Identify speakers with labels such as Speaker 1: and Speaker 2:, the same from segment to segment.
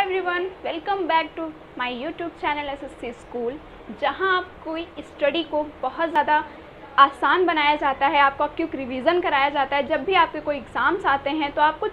Speaker 1: Everyone, welcome back to my YouTube channel SSC school, जहां आपको study को बहुत ज़्यादा आसान बनाया जाता है। आपको क्विक रिवीजन कराया जाता है। जब भी आपके कोई एग्ज़ाम्स आते हैं तो आपको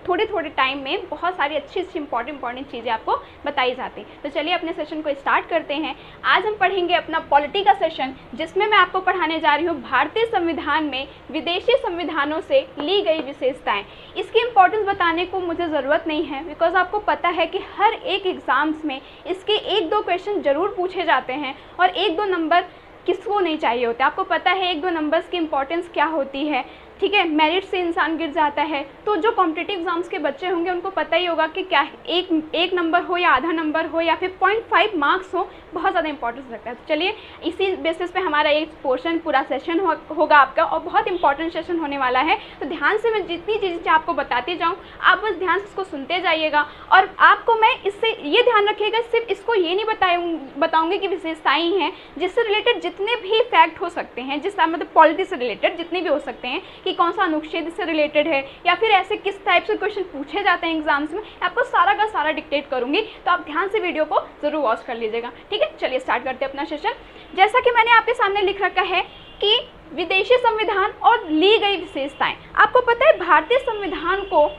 Speaker 1: थोड़े टाइम में बहुत सारी अच्छी इंपॉर्टेंट चीज़ें आपको बताई जाती हैं। तो चलिए अपने सेशन को स्टार्ट करते हैं। आज हम पढ़ेंगे अपना पॉलिटी का सेशन, जिसमें मैं आपको पढ़ाने जा रही हूँ भारतीय संविधान में विदेशी संविधानों से ली गई विशेषताएँ। इसकी इंपॉर्टेंस बताने को मुझे ज़रूरत नहीं है, बिकॉज आपको पता है कि हर एक एग्ज़ाम्स में इसके 1-2 क्वेश्चन ज़रूर पूछे जाते हैं और 1-2 नंबर किसको नहीं चाहिए होते। आपको पता है 1-2 नंबर्स की इंपॉर्टेंस क्या होती है, ठीक है। मेरिट से इंसान गिर जाता है। तो जो कॉम्पिटिटिव एग्जाम्स के बच्चे होंगे उनको पता ही होगा कि क्या एक नंबर हो या आधा नंबर हो या फिर 0.5 मार्क्स हो, बहुत ज़्यादा इंपॉर्टेंस रखता है। तो चलिए इसी बेसिस पे हमारा एक पोर्शन पूरा सेशन होगा आपका, और बहुत इंपॉर्टेंट सेशन होने वाला है। तो ध्यान से मैं जितनी चीज़ें आपको बताती जाऊँ, आप बस ध्यान से इसको सुनते जाइएगा। और आपको मैं इससे ये ध्यान रखिएगा, सिर्फ इसको ये नहीं बताऊँगी कि विशेषताएँ हैं, जिससे रिलेटेड जितने भी फैक्ट हो सकते हैं, मतलब पॉलिटी से रिलेटेड जितने भी हो सकते हैं कि कौन सा अनुच्छेद से रिलेटेड है या फिर ऐसे किस टाइप से क्वेश्चन पूछे जाते हैं एग्जाम्स में, आपको सारा का सारा डिक्टेट करूंगी। तो आप ध्यान से वीडियो को जरूर वॉच कर लीजिएगा, ठीक है। चलिए स्टार्ट करते हैं अपना सेशन। जैसा कि मैंने आपके सामने लिख रखा है कि विदेशी संविधान और ली गई विशेषताएं। आपको पता है भारतीय संविधान को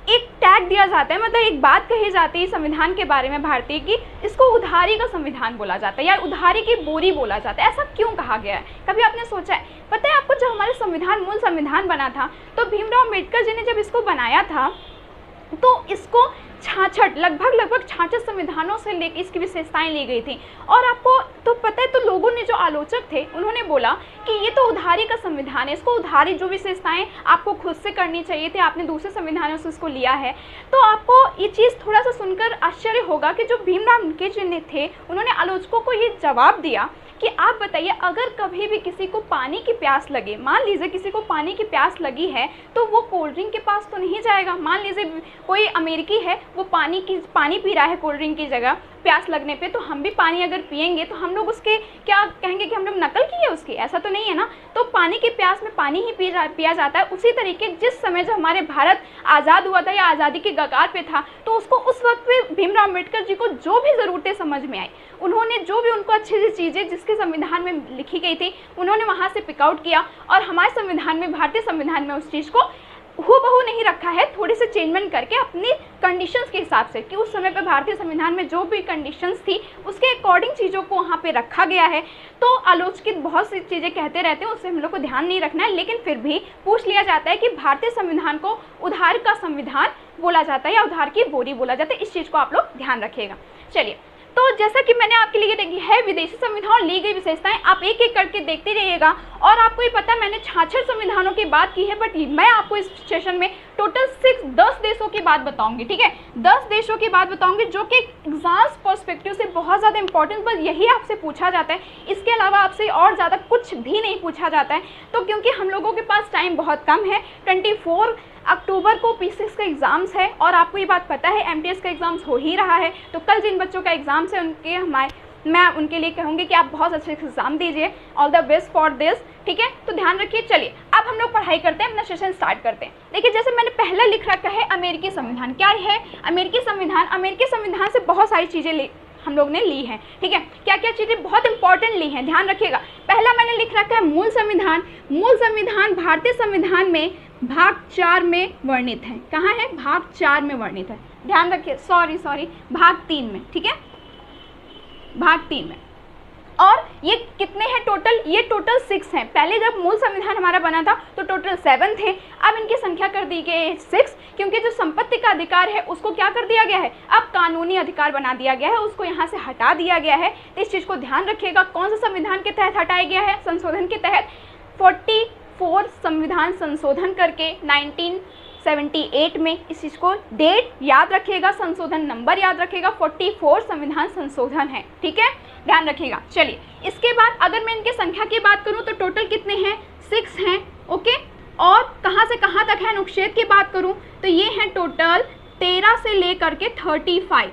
Speaker 1: एक टैग दिया जाता है, मतलब एक बात कही जाती है संविधान के बारे में भारतीय की, इसको उधारी का संविधान बोला जाता है या उधारी की बोरी बोला जाता है। ऐसा क्यों कहा गया है, कभी आपने सोचा है? पता है आपको, जब हमारे मूल संविधान बना था तो भीमराव अम्बेडकर जी ने जब इसको बनाया था तो इसको लगभग 66 संविधानों से लेकर इसकी विशेषताएं ली गई थी। और आपको तो पता है, तो लोगों ने, जो आलोचक थे, उन्होंने बोला कि ये तो उधारी का संविधान है, इसको उधारी जो विशेषताएं आपको खुद से करनी चाहिए थी, आपने दूसरे संविधानों से इसको लिया है। तो आपको ये चीज़ थोड़ा सा सुनकर आश्चर्य होगा कि जो भीमराव अम्बेडकर जी ने थे, उन्होंने आलोचकों को ये जवाब दिया कि आप बताइए, अगर कभी भी किसी को पानी की प्यास लगे, मान लीजिए किसी को पानी की प्यास लगी है, तो वो कोल्ड ड्रिंक के पास तो नहीं जाएगा। मान लीजिए कोई अमेरिकी है, वो पानी पी रहा है कोल्ड ड्रिंक की जगह प्यास लगने पे, तो हम भी पानी अगर पिएंगे तो हम लोग उसके क्या कहेंगे कि हम लोग नकल की है उसकी? ऐसा तो नहीं है ना। तो पानी की प्यास में पानी ही पिया जाता है। उसी तरीके जिस समय जब हमारे भारत आज़ाद हुआ था या आज़ादी के कगार पे था, तो उसको उस वक्त पे भीमराव अम्बेडकर जी को जो भी ज़रूरतें समझ में आई, उन्होंने जो भी उनको अच्छी सी चीज़ें जिसके संविधान में लिखी गई थी, उन्होंने वहाँ से पिकआउट किया और हमारे संविधान में, भारतीय संविधान में उस चीज़ को हूबहू नहीं रखा है, थोड़ी सी चेंजमेंट करके अपनी कंडीशंस के हिसाब से, कि उस समय पे भारतीय संविधान में जो भी कंडीशंस थी उसके अकॉर्डिंग चीज़ों को वहाँ पे रखा गया है। तो आलोचक बहुत सी चीज़ें कहते रहते हैं, उससे हम लोग को ध्यान नहीं रखना है, लेकिन फिर भी पूछ लिया जाता है कि भारतीय संविधान को उधार का संविधान बोला जाता है या उधार की बोरी बोला जाता है। इस चीज़ को आप लोग ध्यान रखिएगा। चलिए, तो जैसा कि मैंने आपके लिए देखी है विदेशी संविधान ली गई विशेषताएं, आप एक एक करके देखते रहिएगा। और आपको ये पता है मैंने 66 संविधानों की बात की है, बट मैं आपको इस सेशन में टोटल 10 देशों की बात बताऊंगी, ठीक है। 10 देशों की बात बताऊंगी जो कि एग्जाम्स पर्सपेक्टिव से बहुत ज़्यादा इंपॉर्टेंट, बस यही आपसे पूछा जाता है, इसके अलावा आपसे और ज़्यादा कुछ भी नहीं पूछा जाता है। तो क्योंकि हम लोगों के पास टाइम बहुत कम है, 24 अक्टूबर को P6 का एग्ज़ाम्स है, और आपको ये बात पता है MTS का एग्ज़ाम्स हो ही रहा है। तो कल जिन बच्चों का एग्ज़ाम्स है मैं उनके लिए कहूँगी कि आप बहुत अच्छे एग्ज़ाम दीजिए। All the best for this, ठीक है। तो ध्यान रखिए। चलिए अब हम लोग पढ़ाई करते हैं, अपना सेशन स्टार्ट करते हैं। देखिए, जैसे मैंने पहले लिख रखा है अमेरिकी संविधान। क्या है अमेरिकी संविधान से बहुत सारी चीज़ें हम लोग ने ली हैं, ठीक है। क्या क्या चीज़ें बहुत इंपॉर्टेंट ली हैं, ध्यान रखिएगा। पहला मैंने लिख रखा है मूल संविधान भारतीय संविधान में भाग 4 में वर्णित है। कहाँ है? भाग 4 में वर्णित है, ध्यान रखिए। सॉरी भाग 3 में, ठीक है, भाग 3 में। और ये कितने हैं टोटल? ये टोटल 6 हैं। पहले जब मूल संविधान हमारा बना था तो टोटल 7 थे, अब इनकी संख्या कर दी गई है 6, क्योंकि जो संपत्ति का अधिकार है उसको क्या कर दिया गया है, अब कानूनी अधिकार बना दिया गया है, उसको यहाँ से हटा दिया गया है। तो इस चीज़ को ध्यान रखिएगा। कौन सा संविधान के तहत हटाया गया है? संशोधन के तहत 44 संविधान संशोधन करके 1978 में। इस चीज़ को डेट याद रखिएगा, संशोधन नंबर याद रखिएगा, 44 संविधान संशोधन है, ठीक है, ध्यान रखिएगा। चलिए, इसके बाद अगर मैं इनके संख्या की बात करूं तो टोटल कितने हैं? 6 हैं, ओके। और कहां से कहां तक है अनुच्छेद की बात करूं तो ये हैं टोटल 13 से लेकर के 35,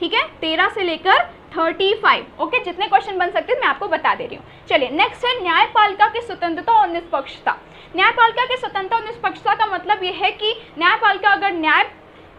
Speaker 1: ठीक है, 13 से लेकर 35, ओके। जितने क्वेश्चन बन सकते हैं मैं आपको बता दे रही हूँ। चलिए, नेक्स्ट है न्यायपालिका की स्वतंत्रता और निष्पक्षता। न्यायपालिका की स्वतंत्रता और निष्पक्षता का मतलब ये है कि न्यायपालिका अगर न्याय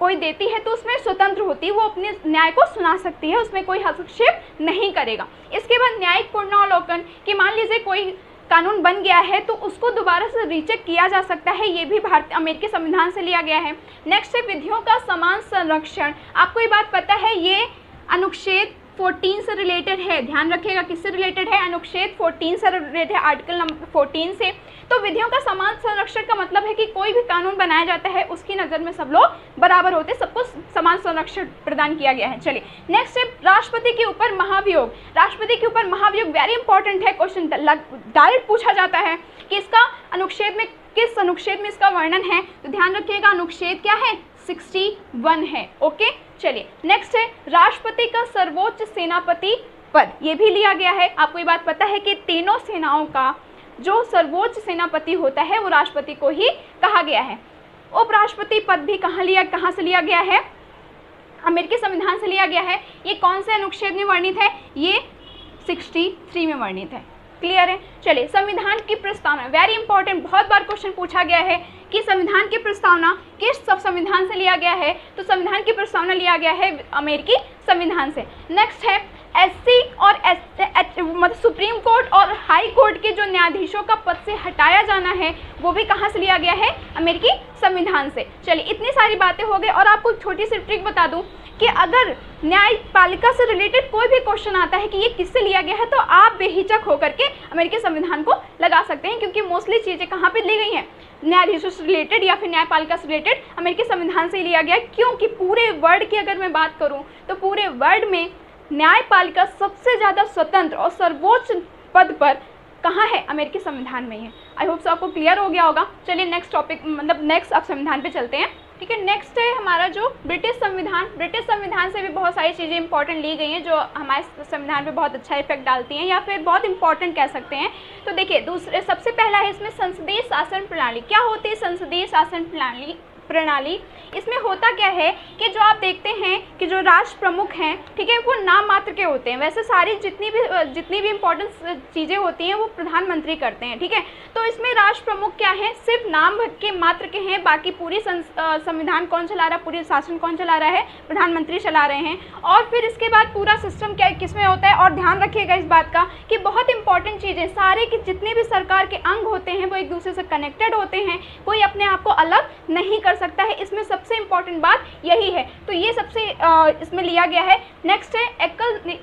Speaker 1: कोई देती है तो उसमें स्वतंत्र होती है, वो अपने न्याय को सुना सकती है, उसमें कोई हस्तक्षेप नहीं करेगा। इसके बाद न्यायिक पुनरावलोकन, कि मान लीजिए कोई कानून बन गया है तो उसको दोबारा से रीचेक किया जा सकता है, ये भी अमेरिकी संविधान से लिया गया है। नेक्स्ट है विधियों का समान संरक्षण। आपको ये बात पता है, ये अनुच्छेद 14 से रिलेटेड है, ध्यान रखिएगा किससे रिलेटेड है, अनुच्छेद 14 से रिलेटेड है, आर्टिकल नंबर 14 से। तो विधियों का समान संरक्षण का मतलब है कि कोई भी कानून बनाया जाता है उसकी नज़र में सब लोग बराबर होते, सबको समान संरक्षण प्रदान किया गया है। चलिए नेक्स्ट है राष्ट्रपति के ऊपर महाभियोग। राष्ट्रपति के ऊपर महाभियोग वेरी इंपॉर्टेंट है, क्वेश्चन डायरेक्ट पूछा जाता है कि इसका अनुच्छेद में, किस अनुच्छेद में इसका वर्णन है, तो ध्यान रखिएगा अनुच्छेद क्या है, 61 है। ओके चलिए नेक्स्ट है राष्ट्रपति का सर्वोच्च सेनापति पद, ये भी लिया गया है। आपको ये बात पता है कि तीनों सेनाओं का जो सर्वोच्च सेनापति होता है वो राष्ट्रपति को ही कहा गया है। उपराष्ट्रपति पद भी कहाँ से लिया गया है, अमेरिकी संविधान से लिया गया है। ये कौन से अनुच्छेद में वर्णित है, ये 63 में वर्णित है। क्लियर है। चलिए संविधान की प्रस्तावना, वेरी इंपॉर्टेंट, बहुत बार क्वेश्चन पूछा गया है कि संविधान की प्रस्तावना किस सब संविधान से लिया गया है, तो संविधान की प्रस्तावना लिया गया है अमेरिकी संविधान से। नेक्स्ट है एससी और मतलब सुप्रीम कोर्ट और हाई कोर्ट के जो न्यायाधीशों का पद से हटाया जाना है वो भी कहाँ से लिया गया है, अमेरिकी संविधान से। चलिए इतनी सारी बातें हो गई, और आपको छोटी सी ट्रिक बता दूं कि अगर न्यायपालिका से रिलेटेड कोई भी क्वेश्चन आता है कि ये किससे लिया गया है, तो आप बेहिचक होकर के अमेरिकी संविधान को लगा सकते हैं, क्योंकि मोस्टली चीज़ें कहाँ पे ली गई हैं, न्यायाधीशों से रिलेटेड या फिर न्यायपालिका से रिलेटेड अमेरिकी संविधान से लिया गया है। क्योंकि पूरे वर्ल्ड की अगर मैं बात करूँ तो पूरे वर्ल्ड में न्यायपालिका सबसे ज़्यादा स्वतंत्र और सर्वोच्च पद पर कहाँ है, अमेरिकी संविधान में ही है। आई होप सो आपको क्लियर हो गया होगा। चलिए नेक्स्ट टॉपिक, मतलब नेक्स्ट अब संविधान पे चलते हैं। ठीक है, नेक्स्ट है हमारा जो ब्रिटिश संविधान। ब्रिटिश संविधान से भी बहुत सारी चीज़ें इंपॉर्टेंट ली गई हैं जो हमारे संविधान पे बहुत अच्छा इफेक्ट डालती हैं या फिर बहुत इंपॉर्टेंट कह सकते हैं। तो देखिए दूसरे सबसे पहला है इसमें संसदीय शासन प्रणाली। क्या होती है संसदीय शासन प्रणाली? इसमें होता क्या है कि जो आप देखते हैं कि जो राष्ट्र प्रमुख हैं, ठीक है, वो नाम मात्र के होते हैं। वैसे सारी जितनी भी इंपॉर्टेंट चीज़ें होती हैं वो प्रधानमंत्री करते हैं। ठीक है, तो इसमें राष्ट्र प्रमुख क्या है, सिर्फ नाम के मात्र के हैं, बाकी पूरी संविधान कौन चला रहा है, पूरी शासन कौन चला रहा है, प्रधानमंत्री चला रहे हैं। और फिर इसके बाद पूरा सिस्टम क्या किसमें होता है, और ध्यान रखिएगा इस बात का कि बहुत इंपॉर्टेंट चीज़ें, सारे के जितने भी सरकार के अंग होते हैं वो एक दूसरे से कनेक्टेड होते हैं, कोई अपने आप को अलग नहीं कर सकता है। इसमें सबसे इंपॉर्टेंट बात यही है। तो ये सबसे इसमें लिया गया है। नेक्स्ट है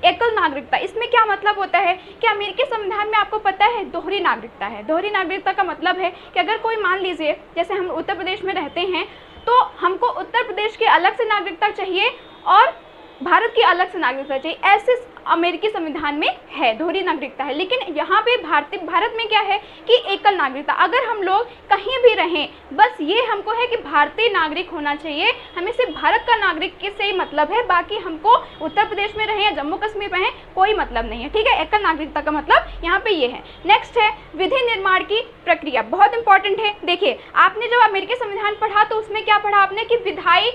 Speaker 1: एकल नागरिकता। इसमें क्या मतलब होता है कि अमेरिकी संविधान में आपको पता है दोहरी नागरिकता है। दोहरी नागरिकता का मतलब है कि अगर कोई मान लीजिए जैसे हम उत्तर प्रदेश में रहते हैं तो हमको उत्तर प्रदेश की अलग से नागरिकता चाहिए और भारत की अलग से नागरिकता चाहिए, ऐसे अमेरिकी संविधान में है, दोहरी नागरिकता है। लेकिन यहाँ पे भारत में क्या है कि एकल नागरिकता। अगर हम लोग कहीं भी रहें, बस ये हमको है कि भारतीय नागरिक होना चाहिए, हमें सिर्फ भारत का नागरिक से ही मतलब है, बाकी हमको उत्तर प्रदेश में रहें या जम्मू कश्मीर में रहें कोई मतलब नहीं है। ठीक है, एकल नागरिकता का मतलब यहाँ पे ये है। नेक्स्ट है विधि निर्माण की प्रक्रिया, बहुत इंपॉर्टेंट है। देखिए आपने जब अमेरिकी संविधान पढ़ा तो उसमें क्या पढ़ा आपने कि विधायी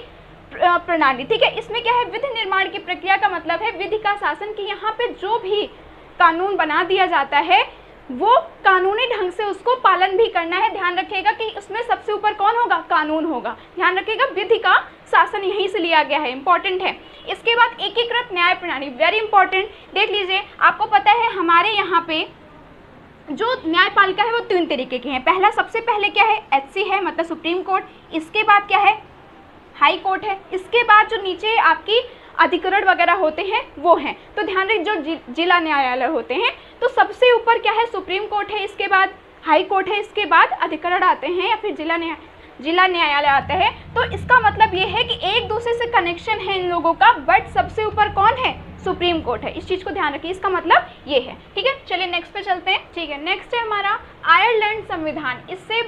Speaker 1: प्रणाली। ठीक है, इसमें क्या है, विधि निर्माण की प्रक्रिया का मतलब है विधि का शासन, कि यहाँ पे जो भी कानून बना दिया जाता है वो कानूनी ढंग से उसको पालन भी करना है। ध्यान रखिएगा कि उसमें सबसे ऊपर कौन होगा, कानून होगा। ध्यान रखिएगा विधि का शासन यहीं से लिया गया है, इंपॉर्टेंट है। इसके बाद एकीकृत न्याय प्रणाली, वेरी इंपॉर्टेंट। देख लीजिए आपको पता है हमारे यहाँ पे जो न्यायपालिका है वो 3 तरीके की है। पहला सबसे पहले क्या है, एचसी है, मतलब सुप्रीम कोर्ट। इसके बाद क्या है, हाई कोर्ट है। इसके बाद जो नीचे आपकी अधिकरण वगैरह होते हैं वो हैं। तो ध्यान रखिए जो जिला न्यायालय होते हैं, तो सबसे ऊपर क्या है, सुप्रीम कोर्ट है, इसके बाद हाई कोर्ट है, इसके बाद अधिकरण आते हैं या फिर जिला न्यायालय आता है। तो इसका मतलब ये है कि एक दूसरे से कनेक्शन है इन लोगों का, बट सबसे ऊपर कौन है, सुप्रीम कोर्ट है। इस चीज़ को ध्यान रखिए, इसका मतलब ये है। ठीक है, चलिए नेक्स्ट पे चलते हैं। ठीक है, नेक्स्ट है हमारा आयरलैंड संविधान। इससे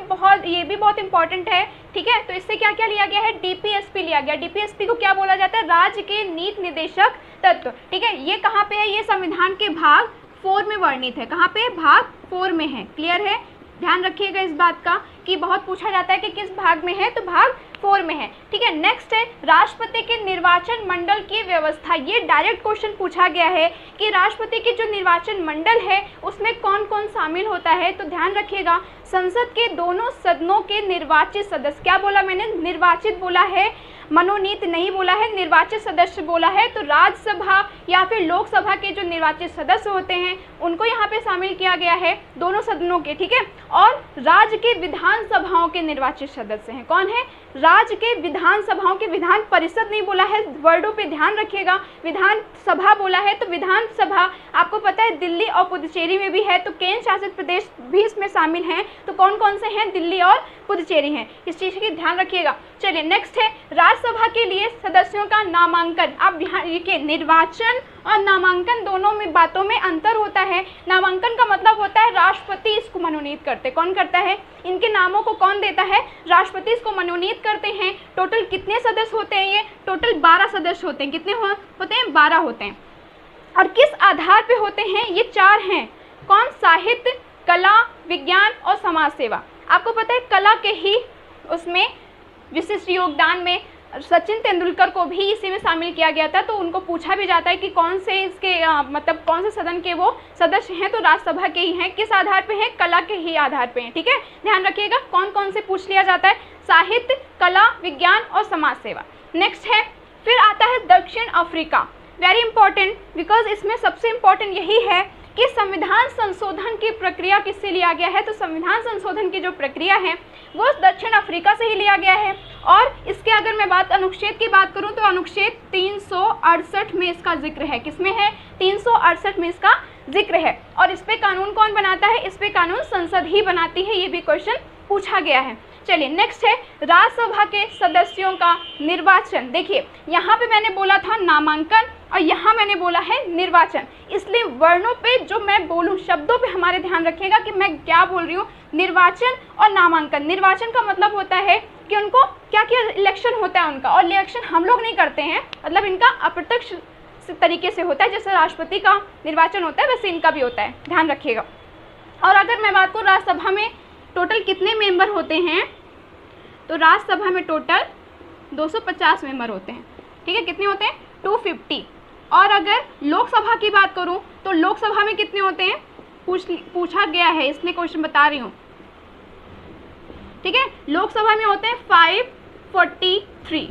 Speaker 1: ये भी बहुत इंपॉर्टेंट है। ठीक है, तो इससे क्या क्या लिया गया है, डीपीएसपी लिया गया। डीपीएसपी को क्या बोला जाता है, राज्य के नीति निर्देशक तत्व। ठीक है, ये कहाँ पे है, ये संविधान के भाग 4 में वर्णित है। कहाँ पे, भाग 4 में है। क्लियर है, ध्यान रखिएगा इस बात का कि बहुत पूछा जाता है कि किस भाग में है, तो भाग 4 में है। ठीक है, नेक्स्ट है राष्ट्रपति के निर्वाचन मंडल की व्यवस्था। ये डायरेक्ट क्वेश्चन पूछा गया है कि राष्ट्रपति की जो निर्वाचन मंडल है उसमें कौन कौन शामिल होता है। तो ध्यान रखिएगा, संसद के दोनों सदनों के निर्वाचित सदस्य, क्या बोला मैंने, निर्वाचित बोला है, मनोनीत नहीं बोला है, निर्वाचित सदस्य बोला है। तो राज्यसभा या फिर लोकसभा के जो निर्वाचित सदस्य होते हैं उनको यहाँ पे शामिल किया गया है, दोनों सदनों के। ठीक है, और राज्य के विधानसभाओं के निर्वाचित सदस्य हैं, कौन है, राज्य के विधानसभाओं के, विधान परिषद नहीं बोला है, वर्डों पे ध्यान रखिएगा, विधानसभा बोला है। तो विधानसभा आपको पता है दिल्ली और पुदुचेरी में भी है, तो केंद्र शासित प्रदेश भी इसमें शामिल हैं। तो कौन कौन से हैं, दिल्ली और पुदुचेरी हैं, इस चीज़ की ध्यान रखिएगा। चलिए नेक्स्ट है राज्यसभा के लिए सदस्यों का नामांकन। अब यहाँ देखिए, निर्वाचन और नामांकन दोनों में बातों में अंतर होता है। नामांकन का मतलब होता है राष्ट्रपति इसको मनोनीत करते, कौन करता है, इनके नामों को कौन देता है, राष्ट्रपति इसको मनोनीत करते हैं। टोटल कितने सदस्य होते हैं, ये टोटल 12 सदस्य होते हैं। कितने होते हैं, 12 होते हैं। और किस आधार पे होते हैं, ये 4 हैं, कौन, साहित्य, कला, विज्ञान और समाज सेवा। आपको पता है कला के ही उसमें विशिष्ट योगदान में सचिन तेंदुलकर को भी इसी में शामिल किया गया था। तो उनको पूछा भी जाता है कि कौन से इसके मतलब कौन से सदन के वो सदस्य हैं, तो राज्यसभा के ही हैं। किस आधार पे हैं, कला के ही आधार पे हैं। ठीक है, ध्यान रखिएगा, कौन कौन से पूछ लिया जाता है, साहित्य, कला, विज्ञान और समाज सेवा। नेक्स्ट है, फिर आता है दक्षिण अफ्रीका, वेरी इंपॉर्टेंट, बिकॉज इसमें सबसे इम्पॉर्टेंट यही है कि संविधान संशोधन की प्रक्रिया किससे लिया गया है। तो संविधान संशोधन की जो प्रक्रिया है वो दक्षिण अफ्रीका से ही लिया गया है। और इसके अगर मैं बात अनुच्छेद की बात करूं तो अनुच्छेद 368 में इसका जिक्र है। किसमें है, 368 में इसका जिक्र है। और इस पे कानून कौन बनाता है, इस पे कानून संसद ही बनाती है, ये भी क्वेश्चन पूछा गया है। चलिए नेक्स्ट है राज्यसभा के सदस्यों का निर्वाचन। देखिए यहाँ पे मैंने बोला था नामांकन और यहाँ मैंने बोला है निर्वाचन, इसलिए वर्णों पे जो मैं बोलूँ, शब्दों पे हमारे ध्यान रखिएगा कि मैं क्या बोल रही हूँ, निर्वाचन और नामांकन। निर्वाचन का मतलब होता है कि उनको क्या क्या इलेक्शन होता है उनका, और इलेक्शन हम लोग नहीं करते हैं, मतलब इनका अप्रत्यक्ष तरीके से होता है, जैसे राष्ट्रपति का निर्वाचन होता है वैसे इनका भी होता है, ध्यान रखिएगा। और अगर मैं बात करूँ राज्यसभा में टोटल कितने मेंबर होते हैं, तो राज्यसभा में टोटल 250 मेंबर होते हैं। ठीक है, कितने होते हैं, 250। और अगर लोकसभा की बात करूं तो लोकसभा में कितने होते हैं, पूछा गया है इसलिए क्वेश्चन बता रही हूं। ठीक है, लोकसभा में होते हैं 543।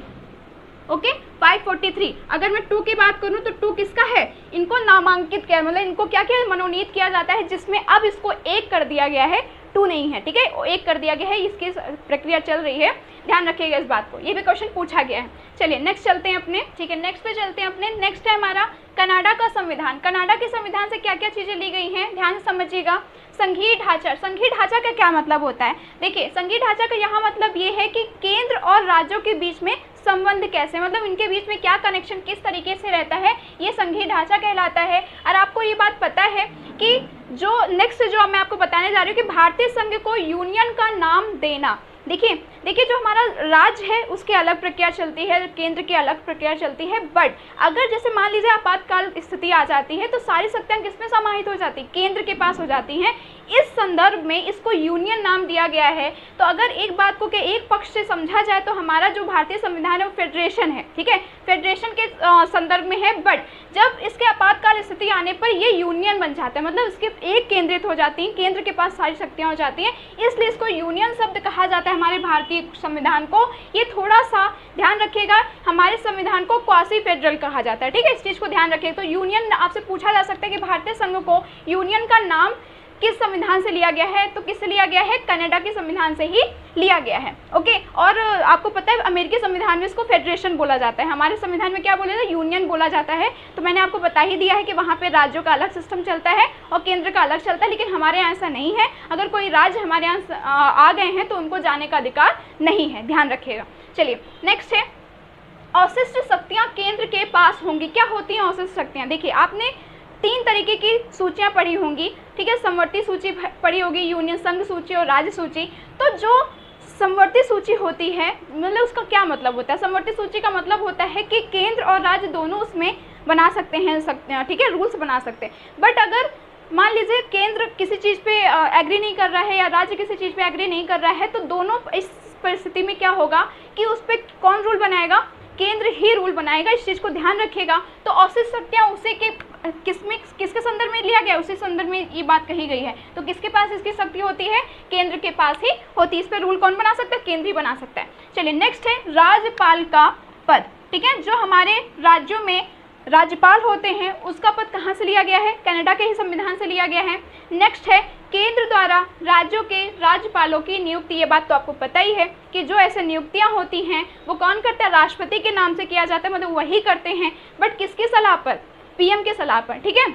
Speaker 1: ओके, 543। अगर मैं 2 की बात करूं तो 2 किसका है, इनको नामांकित किया, मतलब इनको क्या किया, मनोनीत किया जाता है, जिसमें अब इसको 1 कर दिया गया है, 2 नहीं है। ठीक है, 1 कर दिया गया है, इसकी प्रक्रिया चल रही है, ध्यान रखिएगा इस बात को, ये भी क्वेश्चन पूछा गया है। चलिए नेक्स्ट चलते हैं अपने, ठीक है, नेक्स्ट पे चलते हैं अपने। नेक्स्ट है हमारा कनाडा का संविधान। कनाडा के संविधान से क्या क्या चीज़ें ली गई हैं, ध्यान से समझिएगा। संघीय ढांचा, संघीय ढांचा का क्या मतलब होता है, देखिए संघीय ढांचा का यहाँ मतलब ये है कि केंद्र और राज्यों के बीच में संबंध कैसे, मतलब इनके बीच में क्या कनेक्शन किस तरीके से रहता है, ये संघीय ढांचा कहलाता है। और आपको ये बात पता है कि जो नेक्स्ट जो मैं आपको बताने जा रही हूँ कि भारतीय संघ को यूनियन का नाम देना, देखिए जो हमारा राज्य है उसके अलग प्रक्रिया चलती है, केंद्र की अलग प्रक्रिया चलती है। बट अगर जैसे मान लीजिए आपातकाल स्थिति आ जाती है तो सारी शक्तियाँ किसमें समाहित हो जाती, केंद्र के पास हो जाती हैं। इस संदर्भ में इसको यूनियन नाम दिया गया है। तो अगर एक बात को के एक पक्ष से समझा जाए तो हमारा जो भारतीय संविधान है वो फेडरेशन है, ठीक है, फेडरेशन के संदर्भ में है। बट जब इसके आपातकाल स्थिति आने पर ये यूनियन बन जाता है, मतलब इसके एक केंद्रित हो जाती हैं, केंद्र के पास सारी शक्तियाँ हो जाती हैं, इसलिए इसको यूनियन शब्द कहा जाता है हमारे भारतीय संविधान को। ये थोड़ा सा ध्यान रखिएगा, हमारे संविधान को क्वासी फेडरल कहा जाता है, ठीक है, इस चीज़ को ध्यान रखिएगा। तो यूनियन आपसे पूछा जा सकता है कि भारतीय संघ को यूनियन का नाम किस संविधान से लिया गया है, तो किससे लिया गया है, कनाडा के संविधान से ही लिया गया है। ओके, और आपको पता है अमेरिकी संविधान में इसको फेडरेशन बोला जाता है, हमारे संविधान में क्या बोला जाता है, यूनियन बोला जाता है। तो मैंने आपको बता ही दिया है कि वहाँ पे राज्यों का अलग सिस्टम चलता है और केंद्र का अलग चलता है, लेकिन हमारे यहाँ ऐसा नहीं है। अगर कोई राज्य हमारे यहाँ आ गए हैं तो उनको जाने का अधिकार नहीं है, ध्यान रखिएगा। चलिए नेक्स्ट है अवशिष्ट शक्तियाँ केंद्र के पास होंगी। क्या होती हैं अवशिष्ट शक्तियाँ, देखिए आपने 3 तरीके की सूचियाँ पढ़ी होंगी, ठीक है, समवर्ती सूची पढ़ी होगी, यूनियन संघ सूची और राज्य सूची। तो जो समवर्ती सूची होती है मतलब उसका क्या मतलब होता है, समवर्ती सूची का मतलब होता है कि केंद्र और राज्य दोनों उसमें बना सकते हैं, ठीक है, रूल्स बना सकते हैं। बट अगर मान लीजिए केंद्र किसी चीज़ पे एग्री नहीं कर रहा है या राज्य किसी चीज़ पे एग्री नहीं कर रहा है, तो दोनों इस परिस्थिति में क्या होगा कि उस पर कौन रूल बनाएगा, केंद्र ही रूल बनाएगा। इस चीज़ को ध्यान रखिएगा। तो औसत शक्तियाँ उसे के किसके संदर्भ में लिया गया, उसी संदर्भ में ये बात कही गई है। तो किसके पास इसकी शक्ति होती है, केंद्र के पास ही होती है। इस पर रूल कौन बना सकता है, केंद्र ही बना सकता है। चलिए नेक्स्ट है राज्यपाल का पद, ठीक है। जो हमारे राज्यों में राज्यपाल होते हैं उसका पद कहाँ से लिया गया है, कनाडा के ही संविधान से लिया गया है। नेक्स्ट है केंद्र द्वारा राज्यों के राज्यपालों की नियुक्ति। ये बात तो आपको पता ही है कि जो ऐसे नियुक्तियां होती हैं वो कौन करता है, राष्ट्रपति के नाम से किया जाता है, मतलब वही करते हैं, बट किसकी सलाह पर, पीएम के सलाह पर, ठीक है।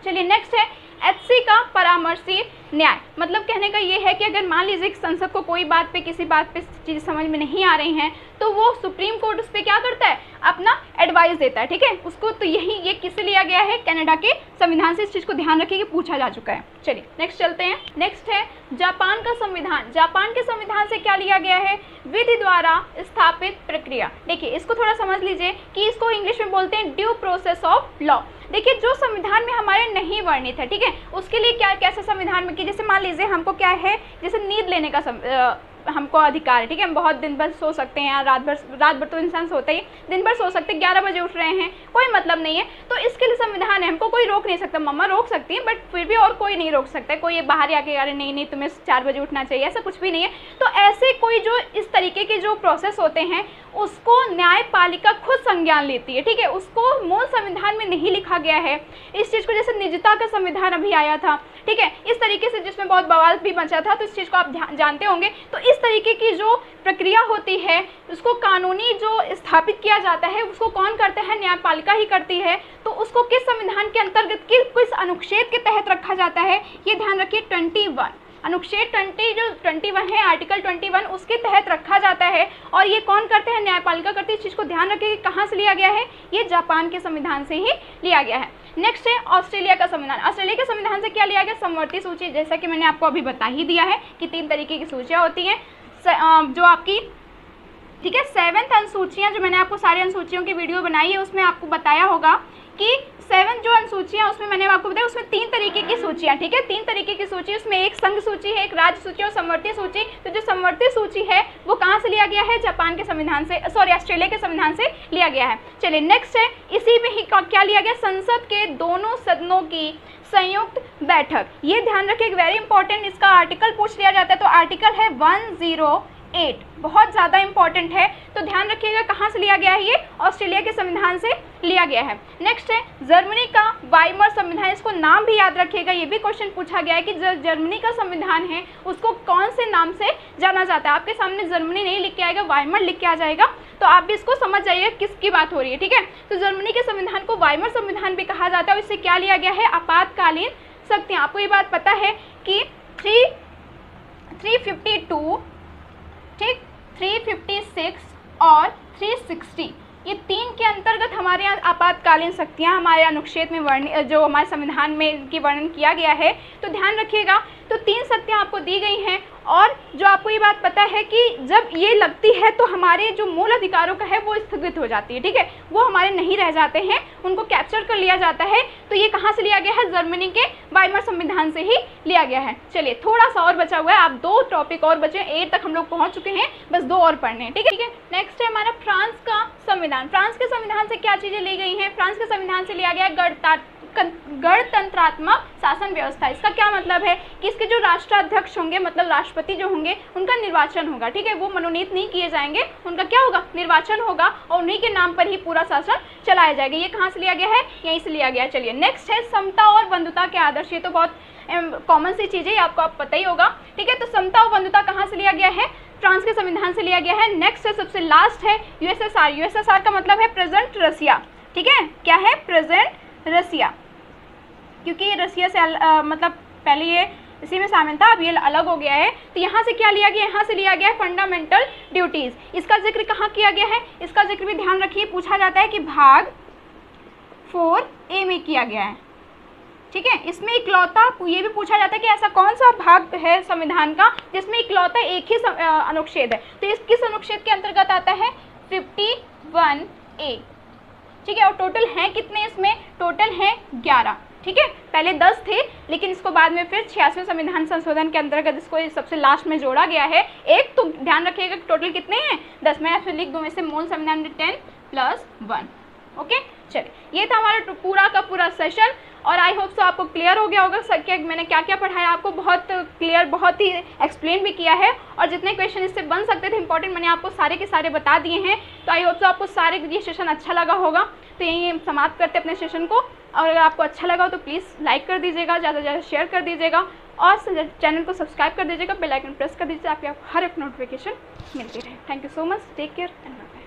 Speaker 1: चलिए नेक्स्ट है एचसी का परामर्शी न्याय। मतलब कहने का ये है कि अगर मान लीजिए कि संसद को कोई बात पे किसी बात पे चीज़ समझ में नहीं आ रही हैं तो वो सुप्रीम कोर्ट उस पर क्या करता है, अपना एडवाइस देता है, ठीक है उसको। तो ये किससे लिया गया है, कनाडा के संविधान से। इस चीज़ को ध्यान रखिए कि पूछा जा चुका है। चलिए नेक्स्ट चलते हैं। नेक्स्ट है जापान का संविधान। जापान के संविधान से क्या लिया गया है, विधि द्वारा स्थापित प्रक्रिया। देखिए इसको थोड़ा समझ लीजिए कि इसको इंग्लिश में बोलते हैं ड्यू प्रोसेस ऑफ लॉ। देखिए जो संविधान में हमारे नहीं वर्णित है, ठीक है, उसके लिए क्या कैसे संविधान में कि जैसे मान लीजिए हमको क्या है, जैसे नींद लेने का हमको अधिकार है, ठीक है। हम बहुत दिन भर सो सकते हैं, रात भर तो इंसान सोता ही, दिन भर सो सकते हैं, 11 बजे उठ रहे हैं, कोई मतलब नहीं है। तो इसके लिए संविधान है, हमको कोई रोक नहीं सकता। मम्मा रोक सकती है बट फिर भी और कोई नहीं रोक सकता है। कोई ये बाहर आके अरे नहीं तुम्हें 4 बजे उठना चाहिए, ऐसा कुछ भी नहीं है। तो ऐसे कोई जो इस तरीके के जो प्रोसेस होते हैं उसको न्यायपालिका खुद संज्ञान लेती है, ठीक है। उसको मूल संविधान में नहीं लिखा गया है। इस चीज़ को जैसे निजता का संविधान अभी आया था, ठीक है, इस तरीके से जिसमें बहुत बवाल भी मचा था, तो इस चीज़ को आप जानते होंगे। तो इस तरीके की जो प्रक्रिया होती है उसको कानूनी जो स्थापित किया जाता है उसको कौन करता है, न्यायपालिका ही करती है। तो उसको किस संविधान के अंतर्गत किस अनुच्छेद के तहत रखा जाता है, ये ध्यान रखिए 21 अनुच्छेद 21 है, आर्टिकल 21 उसके तहत रखा जाता है। और ये कौन करते हैं, न्यायपालिका करती है। इस चीज़ को ध्यान रखिए कि कहाँ से लिया गया है, ये जापान के संविधान से ही लिया गया है। नेक्स्ट है ऑस्ट्रेलिया का संविधान। ऑस्ट्रेलिया के संविधान से क्या लिया गया, समवर्ती सूची। जैसा कि मैंने आपको अभी बता ही दिया है कि 3 तरीके की सूचियाँ होती हैं जो आपकी, ठीक है, 7th अनुसूचियाँ जो मैंने आपको सारी अनुसूचियों की वीडियो बनाई है उसमें आपको बताया होगा कि 7 जो अनुसूचियाँ उसमें मैंने आपको बताया उसमें 3 तरीके की सूचियाँ, ठीक है, 3 तरीके की सूची। उसमें एक संघ सूची है, एक राज्य सूची और समवर्ती सूची। तो जो समवर्ती सूची है वो कहाँ से लिया गया है, जापान के संविधान से, ऑस्ट्रेलिया के संविधान से लिया गया है। चलिए नेक्स्ट है इसी में ही क्या लिया गया, संसद के दोनों सदनों की संयुक्त बैठक। ये ध्यान रखिए, वेरी इंपॉर्टेंट, इसका आर्टिकल पूछ लिया जाता है। तो आर्टिकल है 108, बहुत ज़्यादा इंपॉर्टेंट है। तो ध्यान रखिएगा कहाँ से लिया गया है, ये ऑस्ट्रेलिया के संविधान से लिया गया है। नेक्स्ट है जर्मनी का वाइमर संविधान। इसको नाम भी याद रखिएगा, ये भी क्वेश्चन पूछा गया है कि जर्मनी का संविधान है उसको कौन से नाम से जाना जाता है। आपके सामने जर्मनी नहीं लिख के आएगा, वाइमर लिख के आ जाएगा, तो आप भी इसको समझ जाइए किसकी बात हो रही है, ठीक है। तो जर्मनी के संविधान को वाइमर संविधान भी कहा जाता है। और इससे क्या लिया गया है, आपातकालीन शक्तियाँ। आपको ये बात पता है कि 352, ठीक, 356 और 360 ये 3 के अंतर्गत हमारे यहाँ आपातकालीन शक्तियाँ हमारे अनुच्छेद में जो हमारे संविधान में की वर्णन किया गया है। तो ध्यान रखिएगा, तो 3 शक्तियाँ आपको दी गई हैं। और जो आपको ये बात पता है कि जब ये लगती है तो हमारे जो मूल अधिकारों का है वो स्थगित हो जाती है, ठीक है, वो हमारे नहीं रह जाते हैं, उनको कैप्चर कर लिया जाता है। तो ये कहाँ से लिया गया है, जर्मनी के वाइमर संविधान से ही लिया गया है। चलिए थोड़ा सा और बचा हुआ है, आप 2 टॉपिक और बचे, 8 तक हम लोग पहुँच चुके हैं, बस 2 और पढ़ने हैं, ठीक है। नेक्स्ट है हमारा फ्रांस का संविधान। फ्रांस के संविधान से क्या चीज़ें ली गई हैं, फ्रांस के संविधान से लिया गया गणतंत्रात्मक शासन व्यवस्था। इसका क्या मतलब है कि इसके जो राष्ट्राध्यक्ष होंगे, मतलब राष्ट्रपति जो होंगे, उनका निर्वाचन होगा, ठीक है, वो मनोनीत नहीं किए जाएंगे, उनका क्या होगा, निर्वाचन होगा और उन्हीं के नाम पर ही पूरा शासन चलाया जाएगा। ये कहाँ से लिया गया है, यहीं से लिया गया है। चलिए नेक्स्ट है समता और बंधुता के आदर्श। ये तो बहुत कॉमन सी चीज़ है, आपको पता ही होगा, ठीक है। तो समता और बंधुता कहाँ से लिया गया है, फ्रांस के संविधान से लिया गया है। नेक्स्ट है सबसे लास्ट है यूएसएसआर। यूएसएसआर का मतलब है प्रेजेंट रसिया, ठीक है, क्या है, प्रेजेंट रसिया, क्योंकि ये रसिया से मतलब पहले ये इसी में शामिल था, अब ये अलग हो गया है। तो यहाँ से क्या लिया गया, यहाँ से लिया गया है फंडामेंटल ड्यूटीज़। इसका जिक्र कहाँ किया गया है, इसका जिक्र भी ध्यान रखिए, पूछा जाता है कि भाग 4A में किया गया है, ठीक है। इसमें इकलौता ये भी पूछा जाता है कि ऐसा कौन सा भाग है संविधान का जिसमें इकलौता एक ही अनुच्छेद है। तो इस किस अनुच्छेद के अंतर्गत आता है, 51A, ठीक है। और टोटल हैं कितने, इसमें टोटल हैं 11, ठीक है, पहले 10 थे लेकिन इसको बाद में फिर 86वें संविधान संशोधन के अंतर्गत इसको सबसे लास्ट में जोड़ा गया है। एक तो ध्यान रखिएगा टोटल कितने हैं 10, मैं फिर लिख दूँ इसे मूल संविधान 10 + 1। ओके, चलिए ये था हमारा पूरा का पूरा सेशन और आई होप सो आपको क्लियर हो गया होगा कि मैंने क्या क्या पढ़ाया, आपको बहुत क्लियर, बहुत ही एक्सप्लेन भी किया है और जितने क्वेश्चन इससे बन सकते थे इंपॉर्टेंट मैंने आपको सारे के सारे बता दिए हैं। तो आई होप सो आपको सारे ये सेशन अच्छा लगा होगा। तो यही समाप्त करते अपने सेशन को और अगर आपको अच्छा लगा हो तो प्लीज़ लाइक कर दीजिएगा, ज़्यादा से ज़्यादा शेयर कर दीजिएगा और चैनल को सब्सक्राइब कर दीजिएगा, बेल आइकन प्रेस कर दीजिए ताकि आप हर एक नोटिफिकेशन मिलती रहे। Thank you so much, take care and bye.